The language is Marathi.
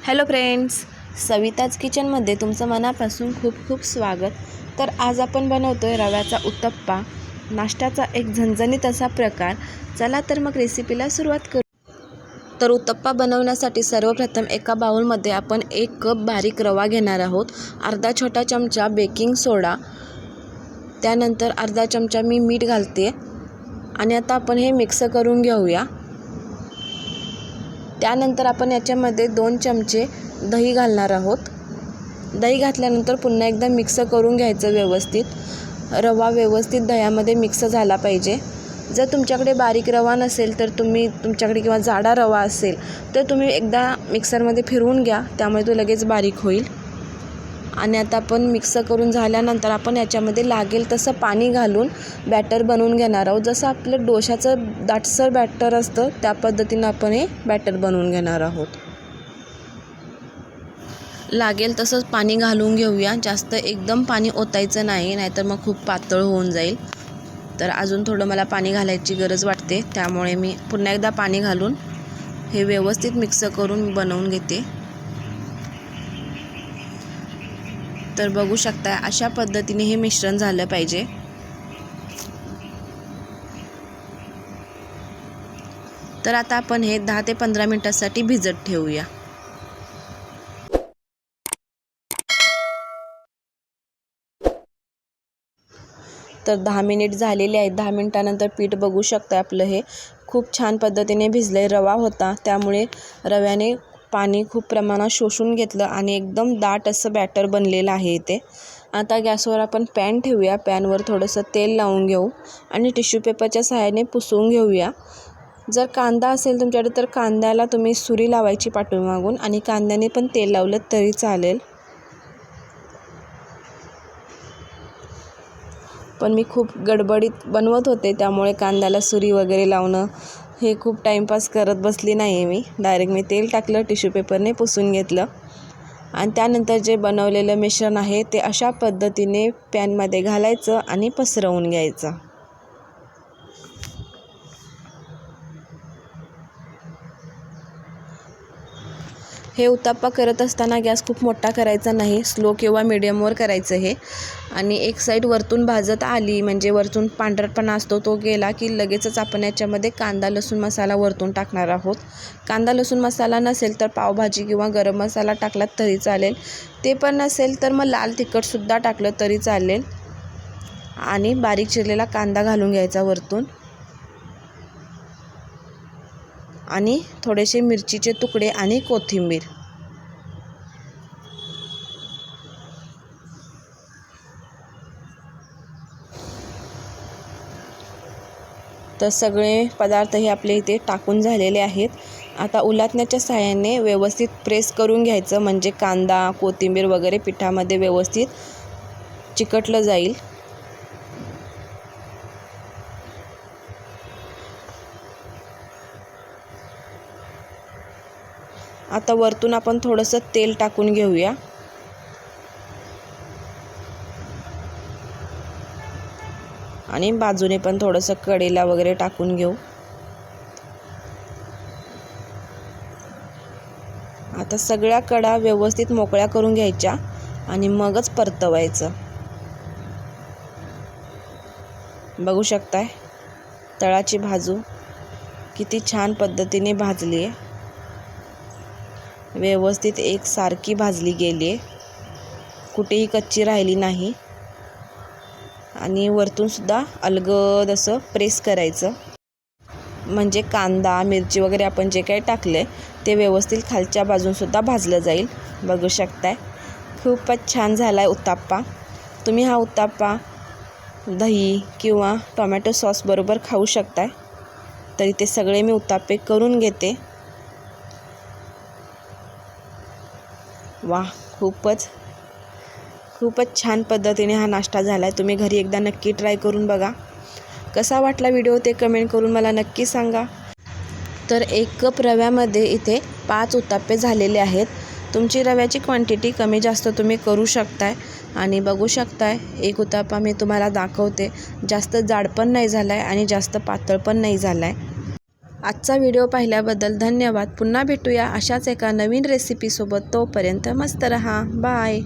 हॅलो फ्रेंड्स, सविताज किचनमध्ये तुमचं मनापासून खूप खूप स्वागत. तर आज आपण बनवतोय रव्याचा उत्तप्पा, नाश्त्याचा एक झणझणीत असा प्रकार. चला तर मग रेसिपीला सुरुवात करू. तर उत्तप्पा बनवण्यासाठी सर्वप्रथम एका बाउलमध्ये आपण 1 कप बारीक रवा घेणार आहोत, अर्धा छोटा चमचा बेकिंग सोडा, त्यानंतर अर्धा चमचा मी मीठ घालते आणि आता आपण हे मिक्स करून घेऊया. त्यानंतर आपण याच्यामध्ये 2 चमचे दही घालणार आहोत. दही घातल्यानंतर पुन्हा एकदा मिक्स करून घ्यायचं व्यवस्थित. रवा व्यवस्थित दह्यामध्ये मिक्स झाला पाहिजे. जर तुमच्याकडे बारीक रवा नसेल तर तुमच्याकडे किंवा जाडा रवा असेल तर तुम्ही एकदा मिक्सरमध्ये फिरवून घ्या, त्यामुळे तो लगेच बारीक होईल. आणि आता आपण मिक्स करून झाल्यानंतर आपण याच्यामध्ये लागेल तसं पाणी घालून बॅटर बनवून घेणार आहोत. जसं आपलं डोशाचं दाटसर बॅटर असतं त्या पद्धतीनं आपण हे बॅटर बनवून घेणार आहोत. लागेल तसंच पाणी घालून घेऊया. जास्त एकदम पाणी ओतायचं नाही, नाहीतर मग खूप पातळ होऊन जाईल. तर अजून थोडं मला पाणी घालायची गरज वाटते, त्यामुळे मी पुन्हा एकदा पाणी घालून हे व्यवस्थित मिक्स करून बनवून घेते. तर बघू शकता अशा पद्धतीने हे मिश्रण झालं पाहिजे. तर आता आपण हे 10 ते 15 मिनिटांसाठी भिजत ठेवूया. तर 10 मिनिट झालेले आहेत. 10 मिनिटानंतर पीठ बघू शकता आपलं हे खूप छान पद्धतीने भिजले. रवा होता त्यामुळे रव्याने पाणी खूप प्रमाणात शोषून घेतलं आणि एकदम दाट असं बॅटर बनलेलं आहे इथे. आता गॅसवर आपण पॅन ठेवूया. पॅनवर थोडंसं तेल लावून घेऊ आणि टिश्यू पेपरच्या सहाय्याने पुसून घेऊया. जर कांदा असेल तुमच्याकडे तर कांद्याला तुम्ही सुरी लावायची पाठीमागून आणि कांद्याने पण तेल लावलं तरी चालेल. पण मी खूप गडबडीत बनवत होते, त्यामुळे कांद्याला सुरी वगैरे लावणं हे खूप टाईमपास करत बसली नाही आहे मी. डायरेक्ट मी तेल टाकलं, टिश्यू पेपरने पुसून घेतलं आणि त्यानंतर जे बनवलेलं मिश्रण आहे ते अशा पद्धतीने पॅनमध्ये घालायचं आणि पसरवून घ्यायचं. हे उत्तप्पा करत असताना गॅस खूप मोठा करायचा नाही, स्लो किंवा मीडियमवर करायचं हे. आणि एक साईड वरतून भाजत आली म्हणजे वरतून पांढरटपणा असतो तो गेला की लगेचच आपण याच्यामध्ये कांदा लसूण मसाला वरतून टाकणार आहोत. कांदा लसूण मसाला नसेल तर पावभाजी किंवा गरम मसाला टाकलात तरी चालेल. ते पण नसेल तर मग लाल तिखटसुद्धा टाकलं तरी चालेल. आणि बारीक चिरलेला कांदा घालून घ्यायचा वरतून आणि थोडेसे मिरचीचे तुकडे आणि कोथिंबीर. तर सगळे पदार्थ हे आपले इथे टाकून झालेले आहेत. आता उलटण्याच्या सहाय्याने व्यवस्थित प्रेस करून घ्यायचं, म्हणजे कांदा कोथिंबीर वगैरे पिठामध्ये व्यवस्थित चिकटलं जाईल. आता वरतून आपण थोडंसं तेल टाकून घेऊया. आणि बाजूने पण थोडंसं कडेला वगैरे टाकून घेऊ. आता सगळ्या कडा व्यवस्थित मोकळ्या करून घ्यायच्या आणि मगच परतवायचं. बघू शकताय तळाची बाजू किती छान पद्धतीने भाजली आहे. व्यवस्थित एकसारखी भाजली गेली आहे, कुठेही कच्ची राहिली नाही. आणि वरतून सुद्धा अलगद असं प्रेस करायचं, म्हणजे कांदा मिरची वगैरे आपण जे काही टाकले ते व्यवस्थित खालच्या बाजूनसुद्धा भाजलं जाईल. बघू शकताय खूपच छान झाला आहे उत्तप्पा. तुम्ही हा उत्तप्पा दही किंवा टोमॅटो सॉस बरोबर खाऊ शकताय. तरी ते सगळे मी उत्तप्पे करून घेते. वा, खूपच छान पद्धतीने हा नाश्ता झाला आहे. तुम्ही घरी एकदा नक्की ट्राय करून बघा. कसा वाटला व्हिडिओ ते कमेंट करून मला नक्की सांगा. तर 1 कप रव्यामध्ये इथे 5 उत्तप्पे झालेले आहेत. तुमची रव्याची क्वांटिटी कमी जास्त तुम्ही करू शकताय. आणि बघू शकताय एक उत्तप्पा मी तुम्हाला दाखवते. जास्त जाड पण नाही झाला आहे आणि जास्त पातळ पण नाही झाला आहे. आजचा व्हिडिओ पाहिल्याबद्दल धन्यवाद. पुन्हा भेटूया अशाच एका नवीन रेसिपीसोबत. तोपर्यंत मस्त रहा. बाय.